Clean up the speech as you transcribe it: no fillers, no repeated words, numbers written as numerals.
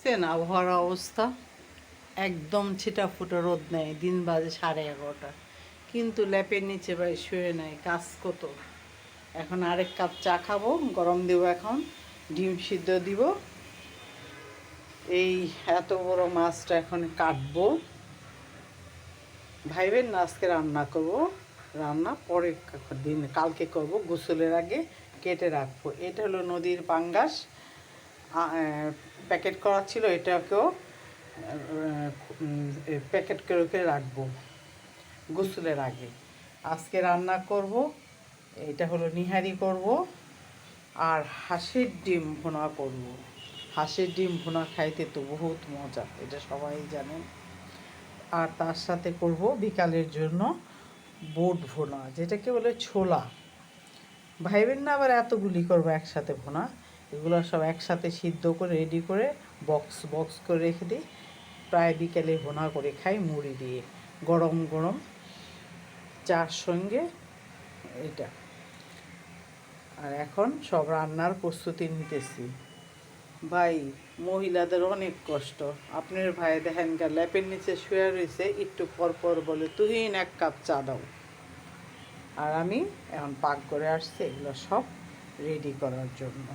দেখছেন আবহাওয়ার অবস্থা? একদম ছিটাফুটা রোদ নেই, দিন বাজে 11:30, কিন্তু ল্যাপের নিচে ভাই শুয়ে নেয়, কাজ কত। এখন আরেক কাপ চা খাবো, গরম দিব, এখন ডিম সিদ্ধ দিব। এই এত বড় মাছটা এখন কাটবো, ভাইবেন না আজকে রান্না করব। রান্না পরে দিন কালকে করব, গোসলের আগে কেটে রাখবো। এটা হলো নদীর পাঙ্গাস, প্যাকেট করা ছিল, এটাকেও প্যাকেট করে রাখবো গোসলের আগে। আজকে রান্না করব, এটা হলো নিহারি করব, আর হাঁসের ডিম ভুনা করব। হাঁসের ডিম ভুনা খাইতে তো বহুত মজা, এটা সবাই জানেন। আর তার সাথে করব বিকালের জন্য বুট ভুনা, যেটাকে বলে ছোলা। ভাইবেন না আবার এতগুলি করবো একসাথে ভুনা, এগুলো সব একসাথে সিদ্ধ করে রেডি করে বক্স বক্স করে রেখে দিই। প্রায় বিকেলে ভুনা করে খাই মুড়ি দিয়ে, গরম গরম চার সঙ্গে এটা। আর এখন সব রান্নার প্রস্তুতি নিতেছি। ভাই, মহিলাদের অনেক কষ্ট। আপনার ভাই দেখেন ল্যাপের নিচে শুয়ে রয়েছে, একটু পর পর বলে তুহিন এক কাপ চা দাও। আর আমি এখন পাক করে আসছি এগুলো সব রেডি করার জন্য।